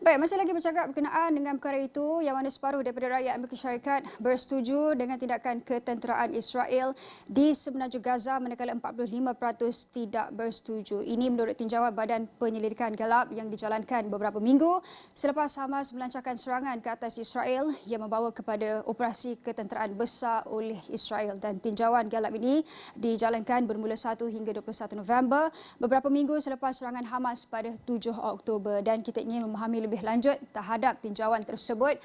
Baik, masih lagi bercakap berkenaan dengan perkara itu yang mana separuh daripada rakyat Amerika Syarikat bersetuju dengan tindakan ketenteraan Israel di semenanjung Gaza manakala 45% tidak bersetuju. Ini menurut tinjauan Badan Penyelidikan Gelap yang dijalankan beberapa minggu selepas Hamas melancarkan serangan ke atas Israel yang membawa kepada operasi ketenteraan besar oleh Israel. Dan tinjauan Gelap ini dijalankan bermula 1 hingga 21 November, beberapa minggu selepas serangan Hamas pada 7 Oktober. Dan kita ingin memahami lebih lanjut terhadap tinjauan tersebut.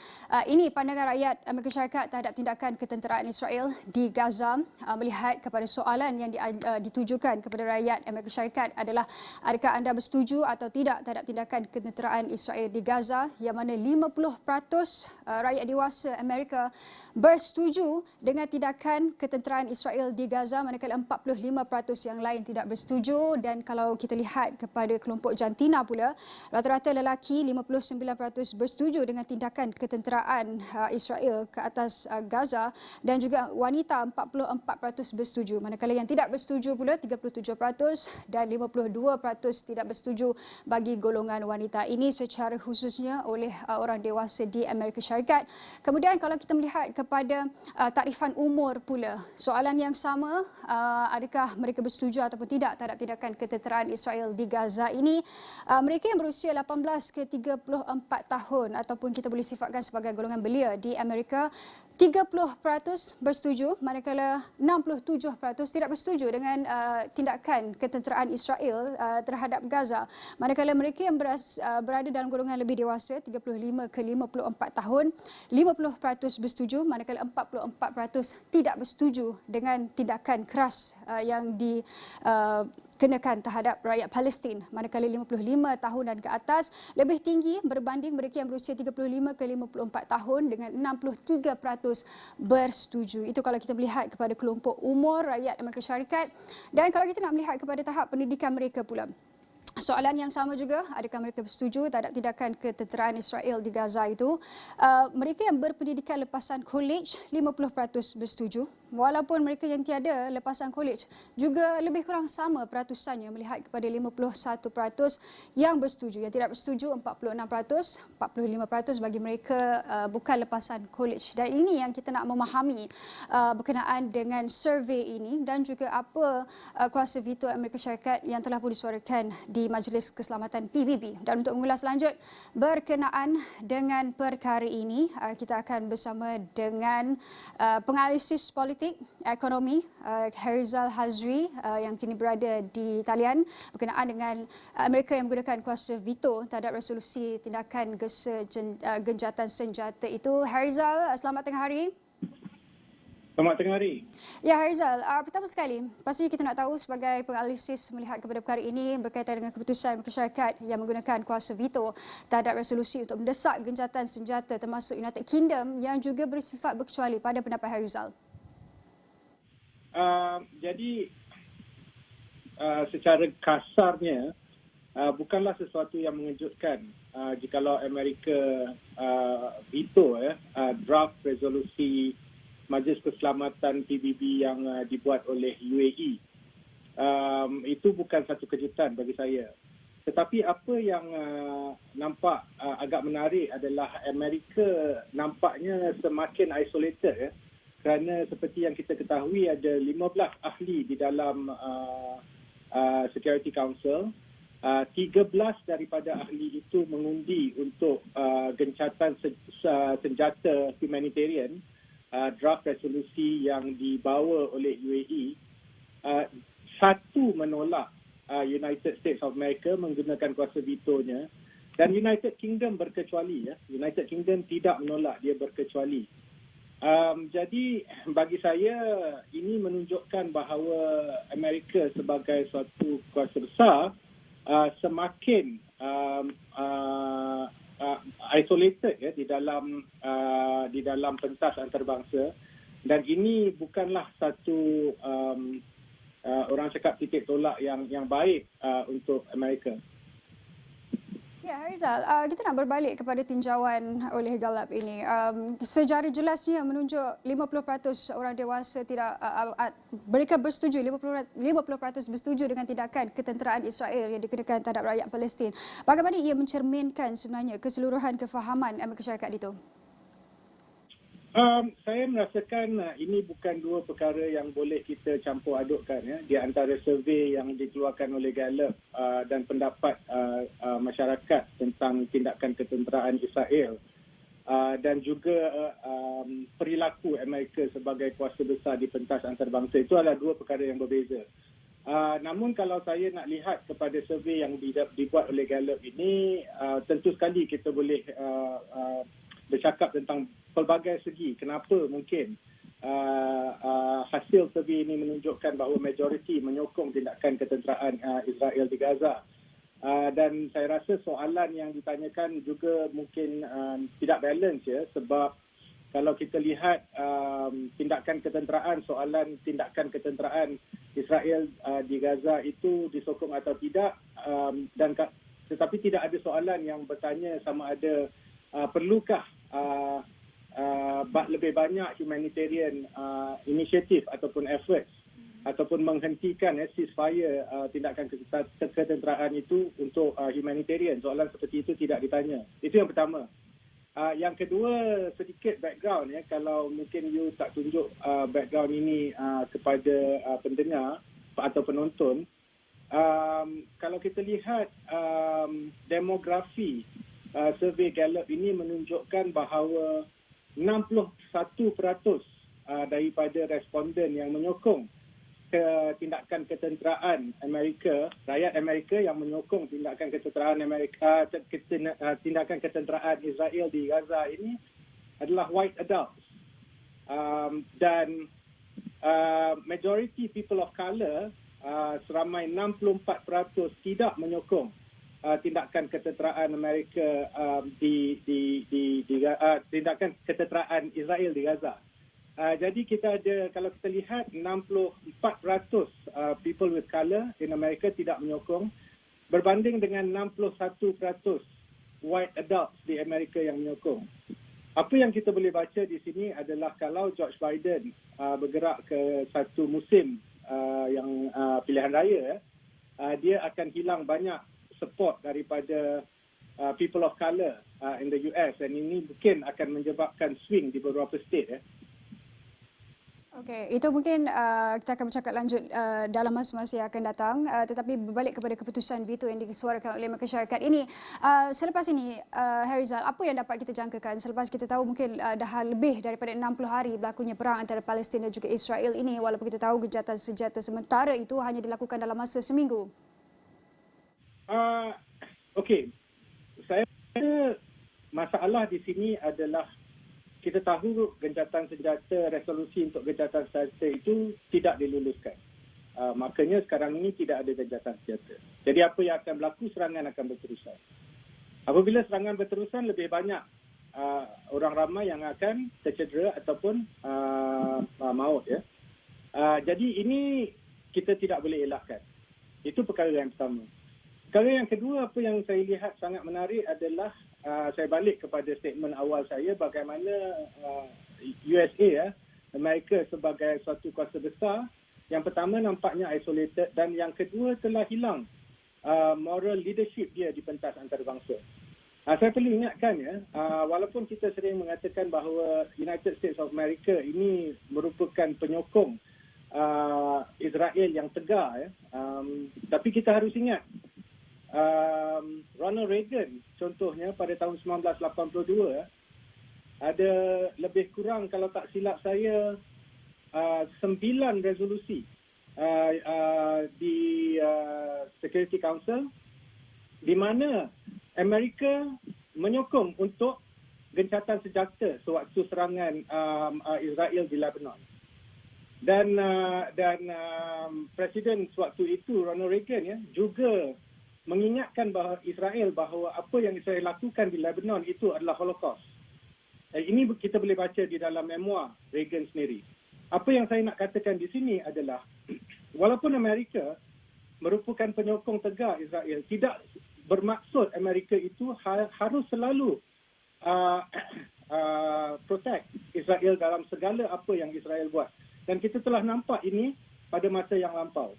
Ini pandangan rakyat Amerika Syarikat terhadap tindakan ketenteraan Israel di Gaza, melihat kepada soalan yang ditujukan kepada rakyat Amerika Syarikat adalah adakah anda bersetuju atau tidak terhadap tindakan ketenteraan Israel di Gaza, yang mana 50% rakyat dewasa Amerika bersetuju dengan tindakan ketenteraan Israel di Gaza manakala 45% yang lain tidak bersetuju. Dan kalau kita lihat kepada kelompok jantina pula, rata-rata lelaki 59% bersetuju dengan tindakan ketenteraan Israel ke atas Gaza dan juga wanita 44% bersetuju. Manakala yang tidak bersetuju pula 37% dan 52% tidak bersetuju bagi golongan wanita. Ini secara khususnya oleh orang dewasa di Amerika Syarikat. Kemudian kalau kita melihat kepada takrifan umur pula, soalan yang sama, adakah mereka bersetuju ataupun tidak terhadap tindakan ketenteraan Israel di Gaza ini. Mereka yang berusia 18 ke 34 tahun ataupun kita boleh sifatkan sebagai golongan belia di Amerika, 30% bersetuju manakala 67% tidak bersetuju dengan tindakan ketenteraan Israel terhadap Gaza. Manakala mereka yang berada dalam golongan lebih dewasa 35 ke 54 tahun, 50% bersetuju manakala 44% tidak bersetuju dengan tindakan keras yang kenakan terhadap rakyat Palestin. Manakala 55 tahun dan ke atas lebih tinggi berbanding mereka yang berusia 35 ke 54 tahun dengan 63% bersetuju. Itu kalau kita melihat kepada kelompok umur rakyat Amerika Syarikat. Dan kalau kita nak melihat kepada tahap pendidikan mereka pula, soalan yang sama juga, adakah mereka bersetuju terhadap tindakan ketenteraan Israel di Gaza itu. Mereka yang berpendidikan lepasan kolej 50% bersetuju, walaupun mereka yang tiada lepasan kolej juga lebih kurang sama peratusannya, melihat kepada 51% yang bersetuju. Yang tidak bersetuju 46%, 45% bagi mereka bukan lepasan kolej. Dan ini yang kita nak memahami berkenaan dengan survey ini dan juga apa kuasa veto Amerika Syarikat yang telah pun disuarakan di Majlis Keselamatan PBB. Dan untuk mengulas lanjut berkenaan dengan perkara ini, kita akan bersama dengan penganalisis politik ekonomi Harizal Hazri yang kini berada di talian berkenaan dengan Amerika yang menggunakan kuasa veto terhadap resolusi tindakan gencatan senjata itu. Harizal, selamat tengah hari. Selamat tengah hari. Ya Harizal, pertama sekali, pastinya kita nak tahu sebagai penganalisis melihat kepada perkara ini berkaitan dengan keputusan masyarakat yang menggunakan kuasa veto terhadap resolusi untuk mendesak gencatan senjata termasuk United Kingdom yang juga bersifat berkecuali, pada pendapat Harizal. Jadi secara kasarnya bukanlah sesuatu yang mengejutkan jikalau Amerika veto draft resolusi Majlis Keselamatan PBB yang dibuat oleh UAE. Itu bukan satu kejutan bagi saya. Tetapi apa yang nampak agak menarik adalah Amerika nampaknya semakin isolated kerana seperti yang kita ketahui ada 15 ahli di dalam Security Council. 13 daripada ahli itu mengundi untuk gencatan senjata humanitarian, draft resolusi yang dibawa oleh UAE. Satu menolak United States of America menggunakan kuasa vetonya, dan United Kingdom berkecuali. United Kingdom tidak menolak, dia berkecuali. Jadi bagi saya ini menunjukkan bahawa Amerika sebagai suatu kuasa besar semakin isolated di dalam pentas antarabangsa, dan ini bukanlah satu orang cakap titik tolak yang baik untuk Amerika. Ya, Harizal, kita nak berbalik kepada tinjauan oleh Gallup ini. Sejarah jelasnya menunjuk 50% orang dewasa tidak mereka bersetuju, 50% bersetuju dengan tindakan ketenteraan Israel yang dikenakan terhadap rakyat Palestin. Bagaimana ia mencerminkan sebenarnya keseluruhan kefahaman Amerika Syarikat itu? Saya merasakan ini bukan dua perkara yang boleh kita campur adukkan ya, di antara survei yang dikeluarkan oleh Gallup dan pendapat masyarakat tentang tindakan ketenteraan Israel dan juga perilaku Amerika sebagai kuasa besar di pentas antarabangsa. Itu adalah dua perkara yang berbeza. Namun kalau saya nak lihat kepada survei yang dibuat oleh Gallup ini, tentu sekali kita boleh bercakap tentang pelbagai segi kenapa mungkin hasil survei ini menunjukkan bahawa majoriti menyokong tindakan ketenteraan Israel di Gaza. Dan saya rasa soalan yang ditanyakan juga mungkin tidak balance ya, sebab kalau kita lihat tindakan ketenteraan, soalan tindakan ketenteraan Israel di Gaza itu disokong atau tidak, tetapi tidak ada soalan yang bertanya sama ada perlukah lebih banyak humanitarian initiative ataupun efforts ataupun menghentikan ceasefire tindakan ketenteraan itu untuk humanitarian. Soalan seperti itu tidak ditanya. Itu yang pertama. Yang kedua, sedikit background ya, kalau mungkin you tak tunjuk background ini kepada pendengar atau penonton. Kalau kita lihat demografi survei Gallup ini menunjukkan bahawa 61% daripada responden yang menyokong tindakan ketenteraan Amerika, rakyat Amerika yang menyokong tindakan ketenteraan Amerika, tindakan ketenteraan Israel di Gaza ini adalah white adults. Dan majority people of color, seramai 64% tidak menyokong tindakan ketenteraan Amerika tindakan ketenteraan Israel di Gaza. Jadi kita ada, kalau kita lihat 64% people with color in America tidak menyokong berbanding dengan 61% white adults di Amerika yang menyokong. Apa yang kita boleh baca di sini adalah kalau George Biden bergerak ke satu musim yang pilihan raya, dia akan hilang banyak support daripada people of color in the US, dan ini mungkin akan menyebabkan swing di beberapa state ya. Okey, itu mungkin kita akan bercakap lanjut dalam masa-masa yang akan datang, tetapi berbalik kepada keputusan veto yang disuarakan oleh Amerika Syarikat ini. Selepas ini, Harizal, apa yang dapat kita jangkakan selepas kita tahu mungkin dah lebih daripada 60 hari berlakunya perang antara Palestin dan juga Israel ini, walaupun kita tahu gencatan senjata sementara itu hanya dilakukan dalam masa seminggu? Okey, saya rasa masalah di sini adalah kita tahu gencatan senjata, resolusi untuk gencatan senjata itu tidak diluluskan. Makanya sekarang ini tidak ada gencatan senjata. Jadi apa yang akan berlaku, serangan akan berterusan. Apabila serangan berterusan, lebih banyak orang ramai yang akan tercedera ataupun maut ya. Jadi ini kita tidak boleh elakkan. Itu perkara yang pertama. Perkara yang kedua, apa yang saya lihat sangat menarik adalah saya balik kepada statement awal saya, bagaimana USA ya, Amerika sebagai suatu kuasa besar, yang pertama nampaknya isolated, dan yang kedua telah hilang moral leadership dia di pentas antarabangsa. Saya perlu ingatkan ya, walaupun kita sering mengatakan bahawa United States of America ini merupakan penyokong Israel yang tegar ya, tapi kita harus ingat Ronald Reagan contohnya pada tahun 1982 ada lebih kurang, kalau tak silap saya, 9 resolusi di Security Council di mana Amerika menyokong untuk gencatan senjata sewaktu serangan Israel di Lebanon. Dan Presiden sewaktu itu Ronald Reagan ya juga mengingatkan bahawa Israel bahawa apa yang Israel lakukan di Lebanon itu adalah Holocaust. Ini kita boleh baca di dalam memoir Reagan sendiri. Apa yang saya nak katakan di sini adalah walaupun Amerika merupakan penyokong tegar Israel, tidak bermaksud Amerika itu harus selalu protect Israel dalam segala apa yang Israel buat. Dan kita telah nampak ini pada masa yang lampau.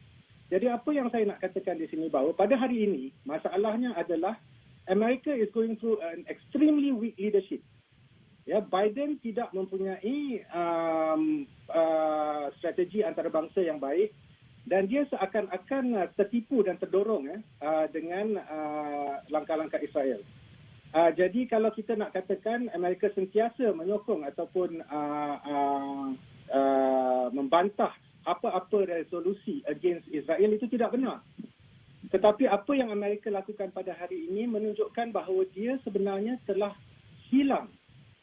Jadi apa yang saya nak katakan di sini bahawa pada hari ini masalahnya adalah America is going through an extremely weak leadership. Ya, Biden tidak mempunyai strategi antarabangsa yang baik dan dia seakan-akan tertipu dan terdorong dengan langkah-langkah Israel. Jadi kalau kita nak katakan Amerika sentiasa menyokong ataupun membantah apa-apa resolusi against Israel, itu tidak benar. Tetapi apa yang Amerika lakukan pada hari ini menunjukkan bahawa dia sebenarnya telah hilang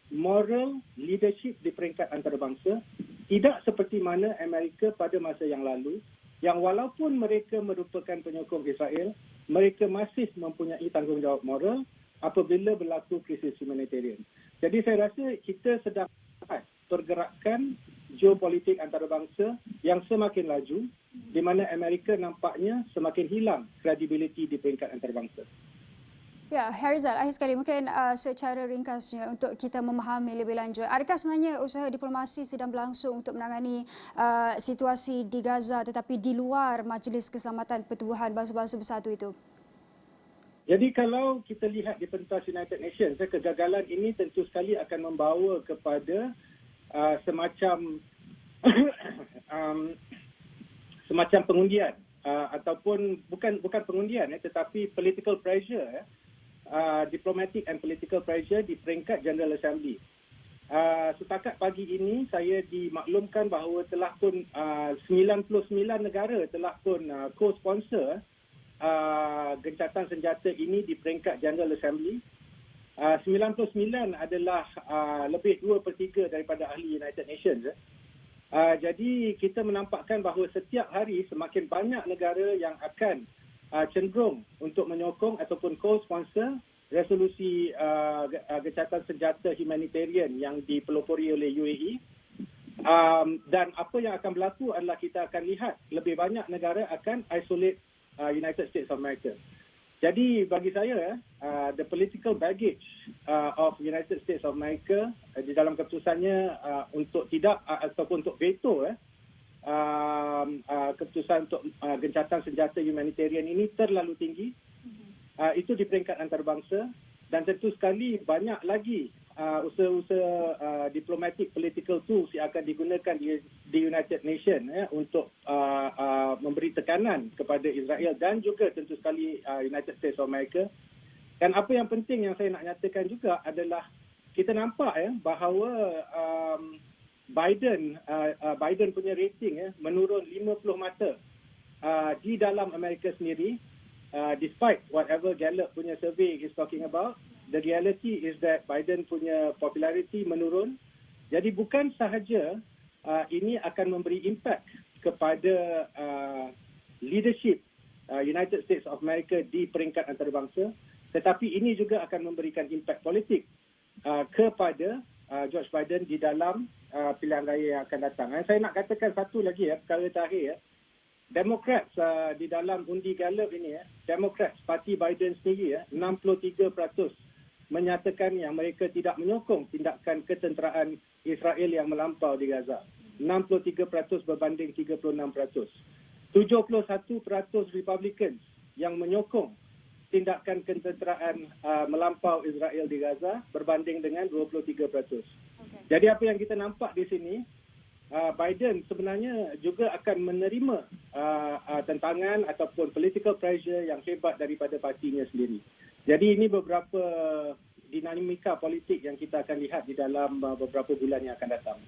moral leadership di peringkat antarabangsa, tidak seperti mana Amerika pada masa yang lalu, yang walaupun mereka merupakan penyokong Israel, mereka masih mempunyai tanggungjawab moral apabila berlaku krisis humanitarian. Jadi saya rasa kita sedang melihat pergerakan geopolitik antarabangsa yang semakin laju, di mana Amerika nampaknya semakin hilang kredibiliti di peringkat antarabangsa. Ya, Harizal, akhir sekali mungkin secara ringkasnya untuk kita memahami lebih lanjut. Adakah sebenarnya usaha diplomasi sedang berlangsung untuk menangani situasi di Gaza tetapi di luar Majlis Keselamatan Pertubuhan Bangsa-Bangsa Bersatu itu? Jadi kalau kita lihat di pentas United Nations, kegagalan ini tentu sekali akan membawa kepada semacam semacam pengundian ataupun bukan pengundian tetapi political pressure, diplomatic and political pressure di peringkat General Assembly. Setakat pagi ini saya dimaklumkan bahawa telah pun 99 negara telah pun co-sponsor gencatan senjata ini di peringkat General Assembly. 99 adalah lebih 2/3 daripada ahli United Nations. Jadi kita menampakkan bahawa setiap hari semakin banyak negara yang akan cenderung untuk menyokong ataupun co-sponsor resolusi gencatan senjata humanitarian yang dipelopori oleh UAE. Dan apa yang akan berlaku adalah kita akan lihat lebih banyak negara akan isolate United States of America. Jadi bagi saya, the political baggage of United States of America di dalam keputusannya untuk tidak ataupun untuk veto keputusan untuk gencatan senjata humanitarian ini terlalu tinggi. Itu di peringkat antarabangsa dan tentu sekali banyak lagi usaha-usaha diplomatic political tools yang akan digunakan di United Nations untuk memberi tekanan kepada Israel dan juga tentu sekali United States of America. Dan apa yang penting yang saya nak nyatakan juga adalah kita nampak bahawa Biden punya rating menurun 50 mata di dalam Amerika sendiri. Despite whatever Gallup punya survey is talking about, the reality is that Biden punya popularity menurun. Jadi bukan sahaja ini akan memberi impact kepada leadership United States of America di peringkat antarabangsa, tetapi ini juga akan memberikan impact politik kepada George Biden di dalam pilihan raya yang akan datang. Saya nak katakan satu lagi perkara terakhir. Democrats di dalam undi Gallup ini, Democrats, parti Biden sendiri 63% menyatakan yang mereka tidak menyokong tindakan ketenteraan Israel yang melampau di Gaza. 63% berbanding 36%. 71% Republicans yang menyokong tindakan ketenteraan melampau Israel di Gaza berbanding dengan 23%. Okay. Jadi apa yang kita nampak di sini, Biden sebenarnya juga akan menerima tentangan ataupun political pressure yang hebat daripada partinya sendiri. Jadi ini beberapa dinamika politik yang kita akan lihat di dalam beberapa bulan yang akan datang.